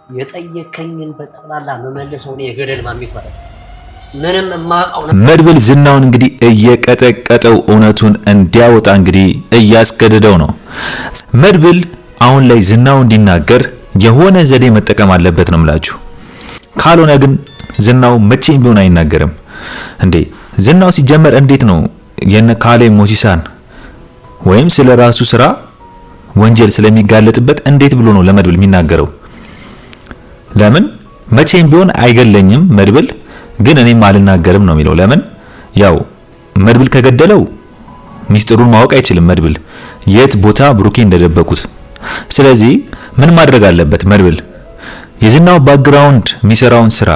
የጠየከኝን በጠቅላላ መመለሰው ነው የገደል ማሚት ማለት ምንም ማቃው ነው። መድብል ዝናውን እንግዲህ እየቀጠቀጠው እውነቱን እንዲያወጣ እንግዲህ እያስገደደው ነው። መድብል አሁን ላይ ዝናው እንዲናገር የሆነ ዘዴ መጠቀም አለበት ነው የምላችሁ። ካልሆነ ግን ዝናው መቼም ቢሆን አይናገርም። እንዴ ዝናው ሲጀመር እንዴት ነው የነ ካሌ ሞሲሳን ወይም ስለ ራሱ ስራ ወንጀል ስለሚጋለጥበት እንዴት ብሎ ነው ለመድብል የሚናገረው? ለምን መቼም ቢሆን አይገለኝም መድብል ግን እኔም አልናገርም ነው የሚለው። ለምን ያው መድብል ከገደለው ሚስጥሩን ማወቅ አይችልም መድብል የት ቦታ ብሩኬ እንደደበቁት። ስለዚህ ምን ማድረግ አለበት መድብል? የዝናው ባክግራውንድ የሚሰራውን ስራ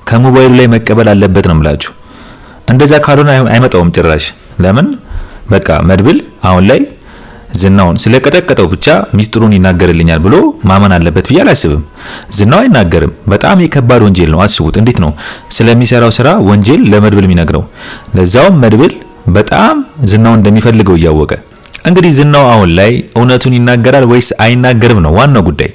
ከሞባይሉ ላይ መቀበል አለበት ነው የምላችሁ። እንደዛ ካልሆነ አይመጣውም ጭራሽ። ለምን በቃ መድብል አሁን ላይ ዝናውን ስለቀጠቀጠው ብቻ ሚስጥሩን ይናገርልኛል ብሎ ማመን አለበት ብዬ አላስብም። ዝናው አይናገርም። በጣም የከባድ ወንጀል ነው። አስቡት እንዴት ነው ስለሚሰራው ስራ ወንጀል ለመድብል የሚነግረው? ለዛውም መድብል በጣም ዝናው እንደሚፈልገው እያወቀ። እንግዲህ ዝናው አሁን ላይ እውነቱን ይናገራል ወይስ አይናገርም ነው ዋናው ጉዳይ።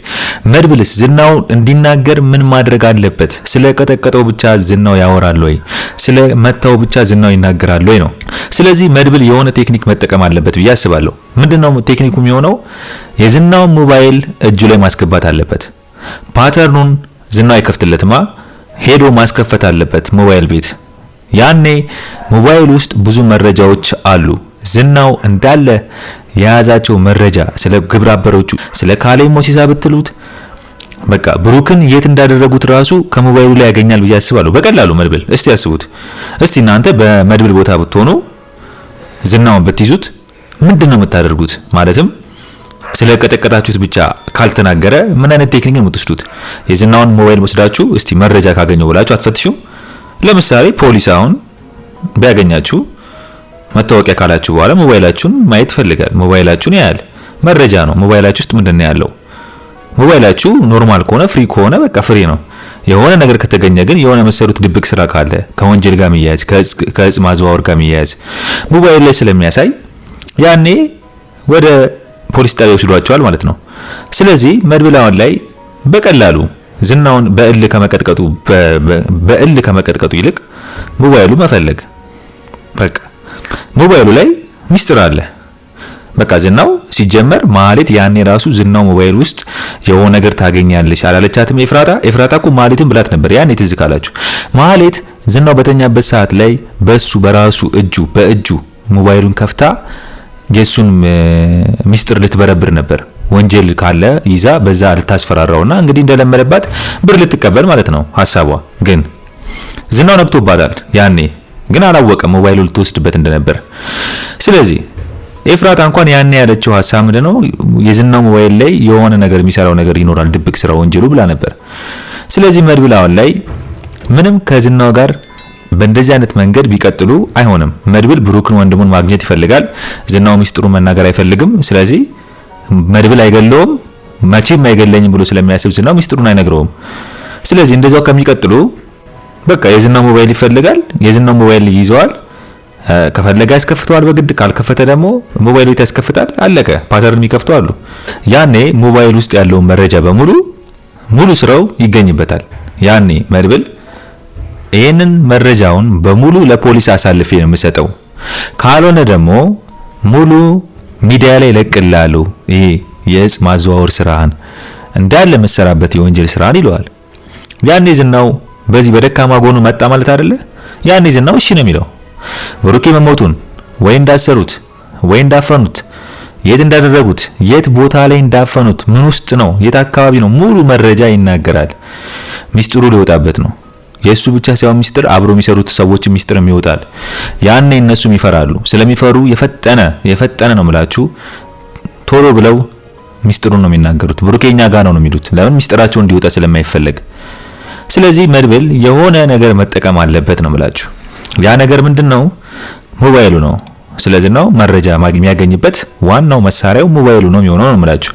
መድብልስ ዝናው እንዲናገር ምን ማድረግ አለበት? ስለ ቀጠቀጠው ብቻ ዝናው ያወራል ወይ? ስለ መታው ብቻ ዝናው ይናገራል ወይ ነው። ስለዚህ መድብል የሆነ ቴክኒክ መጠቀም አለበት ብዬ አስባለሁ። ምንድነው ቴክኒኩ የሚሆነው? የዝናው ሞባይል እጁ ላይ ማስገባት አለበት። ፓተርኑን ዝናው አይከፍትለትማ፣ ሄዶ ማስከፈት አለበት ሞባይል ቤት። ያኔ ሞባይል ውስጥ ብዙ መረጃዎች አሉ። ዝናው እንዳለ የያዛቸው መረጃ ስለ ግብረ አበሮቹ ስለ ካሌ ሞሲሳ ብትሉት በቃ ብሩክን የት እንዳደረጉት ራሱ ከሞባይሉ ላይ ያገኛል ብዬ አስባለሁ በቀላሉ መድብል። እስቲ ያስቡት። እስቲ እናንተ በመድብል ቦታ ብትሆኑ ዝናውን ብትይዙት ምንድነው የምታደርጉት? ማለትም ስለ ቀጠቀጣችሁት ብቻ ካልተናገረ ምን አይነት ቴክኒክ ነው የምትወስዱት? የዝናውን ሞባይል ወስዳችሁ እስቲ መረጃ ካገኘው ብላችሁ አትፈትሹም? ለምሳሌ ፖሊስ አሁን ቢያገኛችሁ መታወቂያ ካላችሁ በኋላ ሞባይላችሁን ማየት ፈልጋል። ሞባይላችሁን ያያል። መረጃ ነው። ሞባይላችሁ ውስጥ ምንድነው ያለው? ሞባይላችሁ ኖርማል ከሆነ ፍሪ ከሆነ በቃ ፍሪ ነው። የሆነ ነገር ከተገኘ ግን የሆነ መሰሩት ድብቅ ስራ ካለ ከወንጀል ጋር የሚያያዝ ከእጽ ማዘዋወር ጋር የሚያያዝ ሞባይል ላይ ስለሚያሳይ ያኔ ወደ ፖሊስ ጣቢያ ወስዷቸዋል ማለት ነው። ስለዚህ መድብል አሁን ላይ በቀላሉ ዝናውን በእል ከመቀጥቀጡ ይልቅ ሞባይሉ መፈለግ። በቃ ሞባይሉ ላይ ሚስጥር አለ። በቃ ዝናው ሲጀመር ማለት ያኔ ራሱ ዝናው ሞባይል ውስጥ የሆነ ነገር ታገኛለች አላለቻትም ኤፍራታ እኮ ማለትም ብላት ነበር ያኔ ትዝ ካላችሁ። ማለት ዝናው በተኛበት ሰዓት ላይ በራሱ በእጁ ሞባይሉን ከፍታ የሱን ሚስጥር ልትበረብር ነበር። ወንጀል ካለ ይዛ በዛ ልታስፈራራውና እንግዲህ እንደለመደባት ብር ልትቀበል ማለት ነው ሐሳቧ። ግን ዝናው ነቅቶባታል ያኔ ግን አላወቀም ሞባይሉ ልትወስድበት እንደነበር። ስለዚህ ኤፍራታ እንኳን ያኔ ያለችው ሐሳብ ምንድነው? የዝናው ሞባይል ላይ የሆነ ነገር የሚሰራው ነገር ይኖራል ድብቅ ስራ ወንጀሉ ብላ ነበር። ስለዚህ መድብል አሁን ላይ ምንም ከዝናው ጋር በእንደዚህ አይነት መንገድ ቢቀጥሉ አይሆንም። መድብል ብሩክን ወንድሙን ማግኘት ይፈልጋል። ዝናው ሚስጥሩ መናገር አይፈልግም። ስለዚህ መድብል አይገለውም፣ መቼም አይገለኝም ብሎ ስለሚያስብ ዝናው ሚስጥሩን አይነግረውም። ስለዚህ እንደዛው ከሚቀጥሉ በቃ የዝናው ሞባይል ይፈልጋል፣ የዝናው ሞባይል ይይዘዋል። ከፈለገ ያስከፍተዋል በግድ፣ ካልከፈተ ደግሞ ሞባይሉ ያስከፍታል። አለቀ። ፓተርን ይከፍተዋሉ። ያኔ ሞባይል ውስጥ ያለውን መረጃ በሙሉ ሙሉ ስራው ይገኝበታል። ያኔ መድብል ይሄንን መረጃውን በሙሉ ለፖሊስ አሳልፌ ነው የምሰጠው፣ ካልሆነ ደግሞ ሙሉ ሚዲያ ላይ ለቅላሉ ይሄ የእጽ ማዘዋወር ስራህን እንዳለ መሰራበት የወንጀል ስራን ይለዋል። ያኔ ዝናው በዚህ በደካማ ጎኑ መጣ ማለት አይደለ? ያኔ ዝናው እሺ ነው የሚለው። ብሩኬ መሞቱን ወይ እንዳሰሩት ወይ እንዳፈኑት የት እንዳደረጉት የት ቦታ ላይ እንዳፈኑት ምን ውስጥ ነው የት አካባቢ ነው ሙሉ መረጃ ይናገራል። ሚስጥሩ ሊወጣበት ነው። የሱ ብቻ ሳይሆን ሚስጥር አብሮ የሚሰሩት ሰዎች ሚስጥርም ይወጣል። ያኔ እነሱም ይፈራሉ። ስለሚፈሩ የፈጠነ ነው የምላችሁ ቶሎ ብለው ሚስጥሩን ነው የሚናገሩት። ብሩኬኛ ጋር ነው የሚሉት። ለምን ሚስጥራቸው እንዲወጣ ስለማይፈልግ። ስለዚህ መድብል የሆነ ነገር መጠቀም አለበት ነው የምላችሁ። ያ ነገር ምንድነው? ሞባይሉ ነው። ስለዚህ ነው መረጃ የሚያገኝበት ዋናው መሳሪያው ሞባይሉ ነው የሚሆነው ነው የምላችሁ።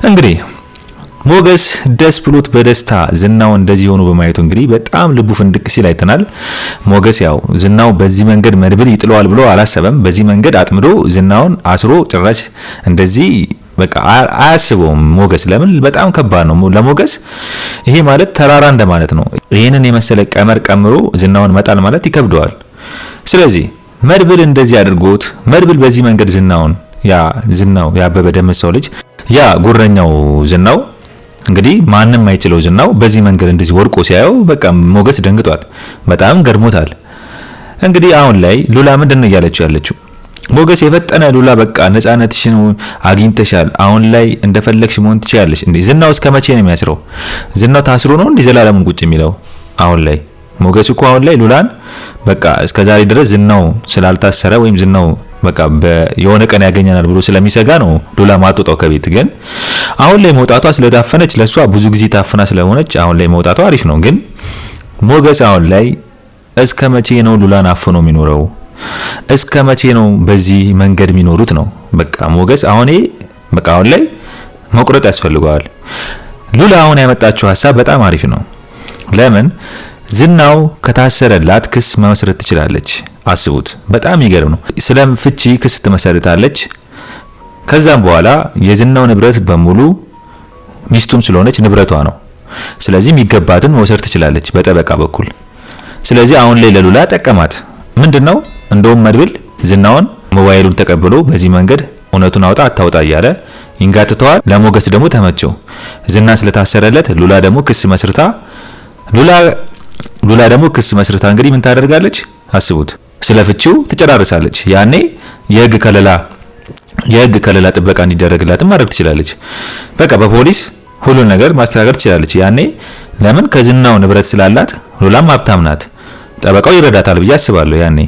እንግዲህ ሞገስ ደስ ብሎት በደስታ ዝናው እንደዚህ ሆኖ በማየቱ እንግዲህ በጣም ልቡ ፍንድቅ ሲል አይተናል። ሞገስ ያው ዝናው በዚህ መንገድ መድብል ይጥለዋል ብሎ አላሰበም። በዚህ መንገድ አጥምዶ ዝናውን አስሮ ጭራሽ እንደዚህ በቃ አያስበውም ሞገስ። ለምን በጣም ከባድ ነው ለሞገስ። ይሄ ማለት ተራራ እንደማለት ነው። ይሄንን የመሰለ ቀመር ቀምሮ ዝናውን መጣል ማለት ይከብደዋል። ስለዚህ መድብል እንደዚህ አድርጎት መድብል በዚህ መንገድ ዝናውን ዝናው ያበበ ደምሰው ልጅ ጉረኛው ዝናው እንግዲህ ማንም አይችለው ዝናው በዚህ መንገድ እንደዚህ ወርቆ ሲያየው በቃ ሞገስ ደንግጧል። በጣም ገርሞታል። እንግዲህ አሁን ላይ ሉላ ምንድነው እያለችው ያለችው? ሞገስ የፈጠነ ሉላ በቃ ነፃነትሽን አግኝተሻል፣ አሁን ላይ እንደፈለግሽ መሆን ትችያለሽ። እንዴ ዝናው እስከ መቼ ነው የሚያስረው? ዝናው ታስሮ ነው እንዴ ዘላለሙን ቁጭ የሚለው? አሁን ላይ ሞገስ እኮ አሁን ላይ ሉላን በቃ እስከዛሬ ድረስ ዝናው ስላልታሰረ ወይም ዝናው በቃ የሆነ ቀን ያገኘናል ብሎ ስለሚሰጋ ነው ሉላ ማጥጣው ከቤት። ግን አሁን ላይ መውጣቷ ስለታፈነች ለሷ ብዙ ጊዜ ታፍና ስለሆነች አሁን ላይ መውጣቷ አሪፍ ነው። ግን ሞገስ አሁን ላይ እስከ መቼ ነው ሉላን አፍኖ የሚኖረው? እስከ መቼ ነው በዚህ መንገድ የሚኖሩት ነው? በቃ ሞገስ አሁን ላይ መቁረጥ ያስፈልገዋል። ሉላ አሁን ያመጣችው ሐሳብ በጣም አሪፍ ነው። ለምን ዝናው ከታሰረላት ክስ መመስረት ትችላለች። አስቡት፣ በጣም ይገርም ነው። ስለ ፍቺ ክስ ትመሰርታለች። ከዛም በኋላ የዝናው ንብረት በሙሉ ሚስቱም ስለሆነች ንብረቷ ነው። ስለዚህ የሚገባትን መውሰድ ትችላለች በጠበቃ በኩል። ስለዚህ አሁን ላይ ለሉላ ጠቀማት። ምንድነው? እንደውም መድብል ዝናውን ሞባይሉን ተቀብሎ በዚህ መንገድ እውነቱን አውጣ አታውጣ እያለ ይንጋትተዋል። ለሞገስ ደግሞ ተመቸው። ዝና ስለታሰረለት ሉላ ደግሞ ክስ መስርታ እንግዲህ ምን ታደርጋለች? አስቡት፣ ስለፍቺው ትጨራርሳለች። ያኔ የህግ ከለላ ጥበቃ እንዲደረግላትም ማድረግ ትችላለች። በቃ በፖሊስ ሁሉን ነገር ማስተካከል ትችላለች። ያኔ ለምን ከዝናው ንብረት ስላላት ሉላም ሀብታም ናት፣ ጠበቃው ይረዳታል ብዬ አስባለሁ። ያኔ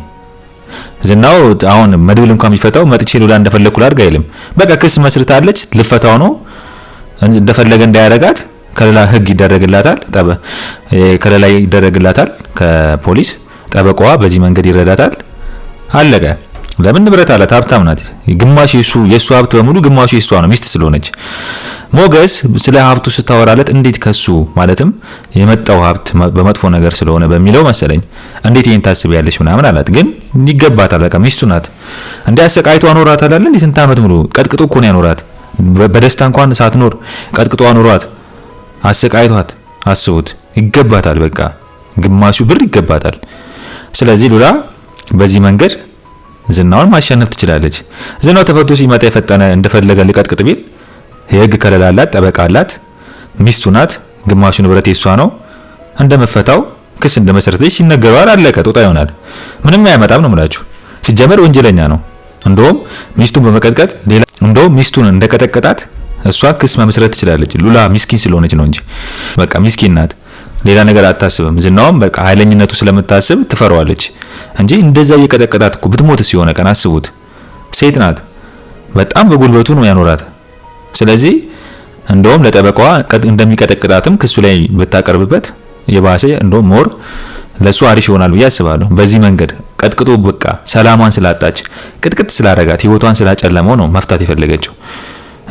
ዝናው አሁን መድብል እንኳን የሚፈታው መጥቼ ሉላ እንደፈለኩ ላድርግ አይልም። በቃ ክስ መስርታለች፣ ልፈታው ነው፣ እንደፈለገ እንዳያረጋት ከለላ ህግ ይደረግላታል፣ ከለላ ይደረግላታል ከፖሊስ። ጠበቃዋ በዚህ መንገድ ይረዳታል። አለቀ። ለምን ንብረት አላት፣ ሀብታም ናት። ግማሽ የሱ ሀብት በሙሉ ግማሹ የሷ ነው ሚስት ስለሆነች። ሞገስ ስለ ሀብቱ ስታወራለት እንዴት ከሱ ማለትም የመጣው ሀብት በመጥፎ ነገር ስለሆነ በሚለው መሰለኝ እንዴት ይሄን ታስቢያለሽ ምናምን አላት። ግን ይገባታል፣ በቃ ሚስቱ ናት። እንዴ አሰቃይቶ አኖራታል አይደል? እንዴ ስንት አመት ሙሉ ቀጥቅጦ እኮ ነው ያኖራት። በደስታ እንኳን ሳትኖር ቀጥቅጦ አኖሯት፣ አሰቃይቷት። አስቡት፣ ይገባታል። በቃ ግማሹ ብር ይገባታል። ስለዚህ ሉላ በዚህ መንገድ ዝናውን ማሸነፍ ትችላለች። ዝናው ተፈቶ ሲመጣ የፈጠነ እንደፈለገ ሊቀጥቅጥ ቢል የህግ ከለላ አላት፣ ጠበቃ አላት፣ ሚስቱ ናት፣ ግማሹ ንብረት የሷ ነው። እንደመፈታው ክስ እንደመሰረተች ይነገረዋል። አለቀ። ጦጣ ይሆናል። ምንም አያመጣም ነው የምላችሁ። ሲጀመር ወንጀለኛ ነው። እንደውም ሚስቱን እንደቀጠቀጣት እሷ ክስ መመስረት ትችላለች። ሉላ ሚስኪን ስለሆነች ነው እንጂ በቃ ሚስኪን ናት። ሌላ ነገር አታስብም። ዝናውም በቃ ኃይለኝነቱ ስለምታስብ ትፈራዋለች እንጂ እንደዛ እየቀጠቀጣት እኮ ብትሞትስ የሆነ ቀን አስቡት። ሴት ናት። በጣም በጉልበቱ ነው ያኖራት። ስለዚህ እንደውም ለጠበቃዋ እንደሚቀጠቅጣትም ክሱ ላይ ብታቀርብበት የባሰ እንደውም ሞር ለሱ አሪፍ ይሆናል ብዬ አስባለሁ። በዚህ መንገድ ቀጥቅጦ በቃ ሰላሟን ስላጣች ቅጥቅጥ ስላረጋት ህይወቷን ስላጨለመው ነው መፍታት የፈለገችው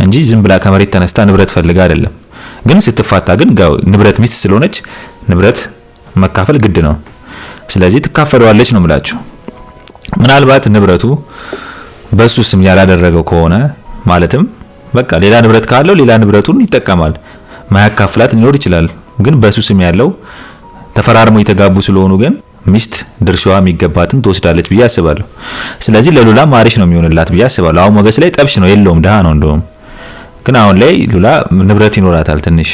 እንጂ ዝም ብላ ከመሬት ተነስታ ንብረት ፈልጋ አይደለም። ግን ስትፋታ ግን ንብረት ሚስት ስለሆነች ንብረት መካፈል ግድ ነው። ስለዚህ ትካፈለዋለች ነው የምላችሁ። ምናልባት ንብረቱ በሱ ስም ያላደረገው ከሆነ ማለትም በቃ ሌላ ንብረት ካለው ሌላ ንብረቱን ይጠቀማል። ማያካፍላት ሊኖር ይችላል። ግን በሱ ስም ያለው ተፈራርሞ የተጋቡ ስለሆኑ ግን ሚስት ድርሻዋ የሚገባትን ትወስዳለች ብዬ አስባለሁ። ስለዚህ ለሉላም አሪፍ ነው የሚሆንላት ብዬ አስባለሁ። አሁን ሞገስ ላይ ጠብሽ ነው የለውም፣ ደሃ ነው እንደውም። ግን አሁን ላይ ሉላ ንብረት ይኖራታል። ትንሽ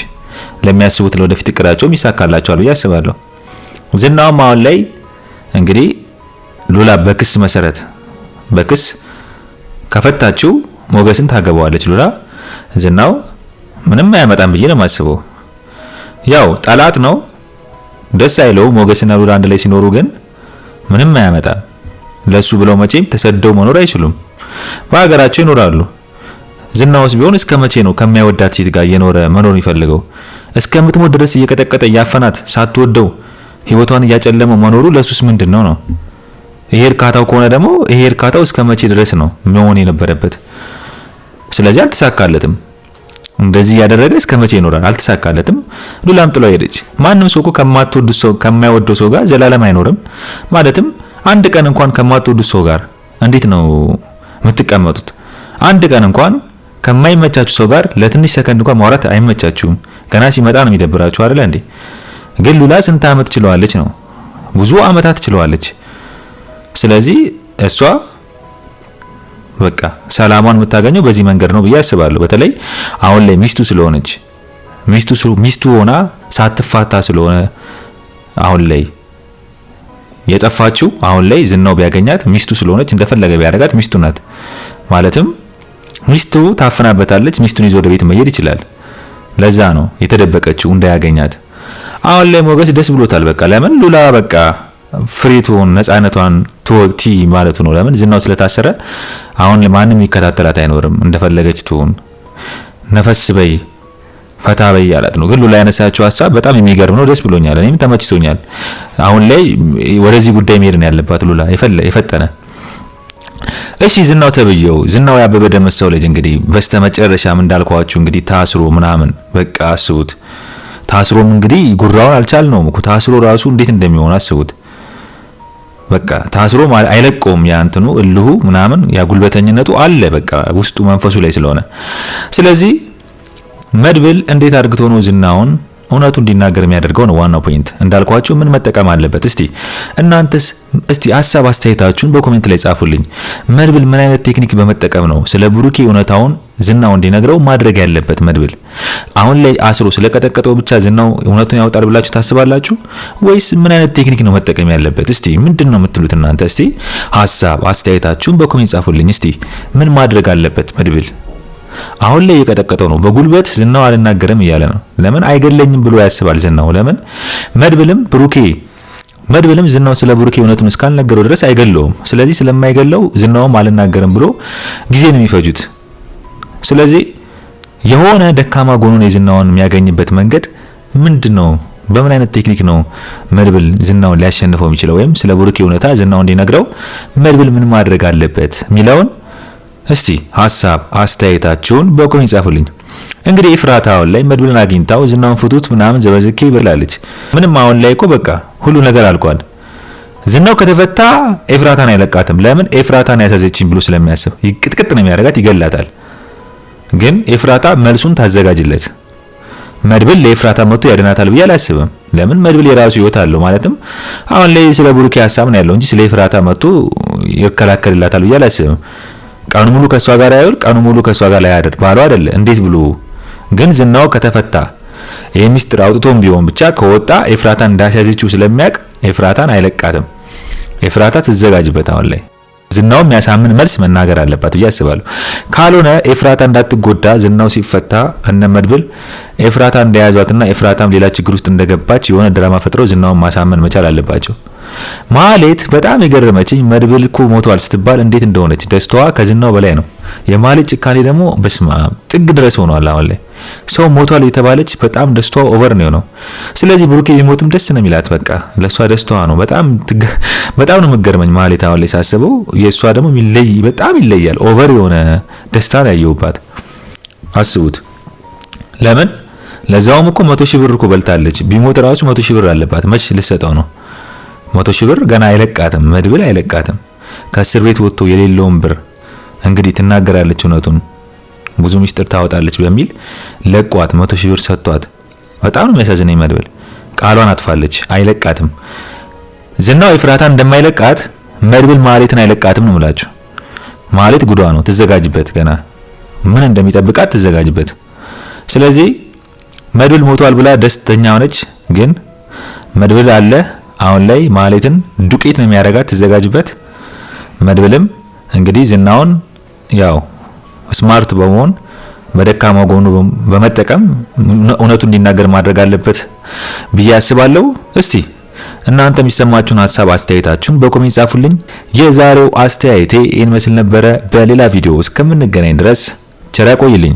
ለሚያስቡት ለወደፊት እቅዳቸውም ይሳካላቸዋል ብዬ አስባለሁ። ዝናውም አሁን ላይ እንግዲህ ሉላ በክስ ከፈታችው ሞገስን ታገባዋለች ሉላ። ዝናው ምንም አያመጣም ብዬ ነው የማስበው። ያው ጠላት ነው፣ ደስ አይለው ሞገስና ሉላ አንድ ላይ ሲኖሩ፣ ግን ምንም አያመጣም። ለሱ ብለው መቼም ተሰደው መኖር አይችሉም። በሀገራቸው ይኖራሉ። ዝናውስ ቢሆን እስከ መቼ ነው ከማይወዳት ሴት ጋር እየኖረ መኖር የሚፈልገው? እስከምትሞት ድረስ እየቀጠቀጠ እያፈናት ሳትወደው ህይወቷን እያጨለመው መኖሩ ለሱስ ምንድነው ነው? ይሄ እርካታው ከሆነ ደግሞ ይሄ እርካታው እስከ መቼ ድረስ ነው መሆን የነበረበት? ስለዚህ አልተሳካለትም። እንደዚህ ያደረገ እስከ መቼ ይኖራል? አልተሳካለትም። ሉላም ጥሎ ሄደች። ማንም ሰው እኮ ከማይወደው ሰው ጋር ዘላለም አይኖርም። ማለትም አንድ ቀን እንኳን ከማትወዱት ሰው ጋር እንዴት ነው የምትቀመጡት? አንድ ቀን እንኳን ከማይመቻችሁ ሰው ጋር ለትንሽ ሰከንድ እንኳን ማውራት አይመቻችሁም። ገና ሲመጣ ነው የሚደብራችሁ አይደል እንዴ? ግን ሉላ ስንት አመት ችለዋለች ነው? ብዙ አመታት ችለዋለች። ስለዚህ እሷ በቃ ሰላሟን የምታገኘው በዚህ መንገድ ነው ብዬ አስባለሁ። በተለይ አሁን ላይ ሚስቱ ስለሆነች ሚስቱ ሆና ሳትፋታ ስለሆነ አሁን ላይ የጠፋችው። አሁን ላይ ዝናው ቢያገኛት ሚስቱ ስለሆነች እንደፈለገ ቢያደርጋት ሚስቱ ናት። ማለትም ሚስቱ ታፈናበታለች። ሚስቱን ይዞ ወደ ቤት መሄድ ይችላል። ለዛ ነው የተደበቀችው እንዳያገኛት። አሁን ላይ ሞገስ ደስ ብሎታል። በቃ ለምን ሉላ በቃ ፍሪቱን ነፃነቷን ትወቲ ማለቱ ነው። ለምን ዝናው ስለታሰረ አሁን ለማንም ይከታተላት አይኖርም። እንደፈለገች ትሁን፣ ነፈስ በይ፣ ፈታ በይ ያላት ነው። ግን ሉላ ያነሳችው ሐሳብ በጣም የሚገርም ነው። ደስ ብሎኛል። እኔም ተመችቶኛል። አሁን ላይ ወደዚህ ጉዳይ መሄድ ነው ያለባት ሉላ የፈጠነ። እሺ ዝናው ተብየው ዝናው ያበበ ደመሰው ልጅ እንግዲህ በስተመጨረሻም እንዳልኳችሁ እንግዲህ ታስሮ ምናምን በቃ አስቡት። ታስሮም እንግዲህ ጉራውን አልቻልነውም እኮ ታስሮ ራሱ እንዴት እንደሚሆን አስቡት። በቃ ታስሮ አይለቀውም። ያ እንትኑ እልሁ ምናምን ያ ጉልበተኝነቱ አለ በቃ ውስጡ መንፈሱ ላይ ስለሆነ። ስለዚህ መድብል እንዴት አድርግቶ ነው ዝናውን እውነቱ እንዲናገር የሚያደርገው ነው ዋናው ፖይንት። እንዳልኳችሁ ምን መጠቀም አለበት? እናንተስ ሐሳብ አስተያየታችሁን በኮሜንት ላይ ጻፉልኝ። መድብል ምን አይነት ቴክኒክ በመጠቀም ነው ስለ ብሩኬ እውነታውን ዝናው እንዲነግረው ማድረግ ያለበት? መድብል አሁን ላይ አስሮ ስለቀጠቀጠው ብቻ ዝናው እውነቱን ያወጣል ብላችሁ ታስባላችሁ? ወይስ ምን አይነት ቴክኒክ ነው መጠቀም ያለበት? ምንድነው የምትሉት እናንተ? ሐሳብ አስተያየታችሁን በኮሜንት ጻፉልኝ። ምን ማድረግ አለበት መድብል? አሁን ላይ የቀጠቀጠው ነው በጉልበት ዝናው አልናገርም እያለ ነው። ለምን አይገለኝም ብሎ ያስባል ዝናው። ለምን መድብልም ዝናው ስለ ብሩኬ እውነቱን እስካልነገረው ድረስ አይገለውም። ስለዚህ ስለማይገለው ዝናውም አልናገርም ብሎ ጊዜ ነው የሚፈጁት። ስለዚህ የሆነ ደካማ ጎኑን የዝናውን የሚያገኝበት መንገድ ምንድነው? በምን አይነት ቴክኒክ ነው መድብል ዝናውን ሊያሸንፈው የሚችለው? ወይም ስለ ብሩኬ እውነታ ዝናው እንዲነግረው መድብል ምን ማድረግ አለበት ሚለውን ሐሳብ አስተያየታችሁን በኮሜንት ጻፉልኝ። እንግዲህ ኤፍራታ አሁን ላይ መድብልን አግኝታው ዝናውን ፍቱት ምናምን ዘበዝኬ ብላለች። ምንም አሁን ላይ እኮ በቃ ሁሉ ነገር አልቋል። ዝናው ከተፈታ ኤፍራታን አይለቃትም። ለምን? ኤፍራታን ያሳዘችኝ ብሎ ስለሚያስብ ቅጥቅጥ ነው የሚያደርጋት፣ ይገላታል። ግን ኤፍራታ መልሱን ታዘጋጅለት። መድብል ለኤፍራታ መጥቶ ያድናታል ብዬ አላስብም። ለምን? መድብል የራሱ ህይወት አለው። ማለትም አሁን ላይ ስለ ብሩኬ ሐሳብ ነው ያለው እንጂ ስለ ኤፍራታ መጥቶ ይከላከልላታል ብዬ አላስብም። ቀኑ ሙሉ ከሷ ጋር አይውል፣ ቀኑ ሙሉ ከሷ ጋር ላይ ያድር ባለው አይደለ? እንዴት ብሎ ግን ዝናው ከተፈታ ይሄ ሚስጥር አውጥቶም ቢሆን ብቻ ከወጣ ኤፍራታን እንዳያሳዘችው ስለሚያውቅ ኤፍራታን አይለቃትም። ኤፍራታ ትዘጋጅበት። አሁን ላይ ዝናው የሚያሳምን መልስ መናገር አለባት ብዬ አስባለሁ። ካልሆነ ኤፍራታ እንዳትጎዳ ዝናው ሲፈታ እነ መድብል ኤፍራታ እንደያዟትና ኤፍራታም ሌላ ችግር ውስጥ እንደገባች የሆነ ድራማ ፈጥረው ዝናውን ማሳመን መቻል አለባቸው። ማህሌት በጣም የገረመችኝ መድብል እኮ ሞቷል ስትባል እንዴት እንደሆነች ደስታዋ ከዝናው በላይ ነው። የማህሌት ጭካኔ ደግሞ በስማ ጥግ ድረስ ሆኗል። አሁን ላይ ሰው ሞቷል የተባለች በጣም ደስታዋ ኦቨር ነው ነው። ስለዚህ ብሩኬ ቢሞትም ደስ ነው የሚላት። በቃ ለሷ ደስታዋ ነው። በጣም ነው የምትገርመኝ ማህሌት አሁን ላይ ሳስበው። የሷ ደግሞ በጣም ይለያል። ኦቨር የሆነ ደስታ ነው ያየሁባት። አስቡት። ለምን? ለዛውም እኮ 100,000 ብር እኮ በልታለች። ቢሞት ራሱ 100,000 ብር አለባት። መች ልሰጠው ነው? 100,000 ብር ገና አይለቃትም። መድብል አይለቃትም። ከእስር ቤት ወጥቶ የሌለውን ብር እንግዲህ ትናገራለች፣ እውነቱን ብዙ ሚስጥር ታወጣለች በሚል ለቋት 100,000 ብር ሰጥቷት። በጣም ነው የሚያሳዝነኝ። መድብል ቃሏን አጥፋለች፣ አይለቃትም። ዝናው ኤፍራታን እንደማይለቃት መድብል ማህሌትን አይለቃትም ነው የምላችሁ። ማህሌት ጉዷ ነው፣ ትዘጋጅበት። ገና ምን እንደሚጠብቃት ትዘጋጅበት። ስለዚህ መድብል ሞቷል ብላ ደስተኛ ሆነች። ግን መድብል አለ አሁን ላይ ማህሌትን ዱቄት ነው የሚያደርጋት፣ ትዘጋጅበት። መድብልም እንግዲህ ዝናውን ያው ስማርት በመሆን በደካማ ጎኑ በመጠቀም እውነቱን እንዲናገር ማድረግ አለበት ብዬ አስባለሁ። እናንተ የሚሰማችሁን ሐሳብ አስተያየታችሁን በኮሜንት ጻፉልኝ። የዛሬው አስተያየቴ ይህን መስል ነበረ። በሌላ ቪዲዮ እስከምንገናኝ ድረስ ቸር ያቆይልኝ።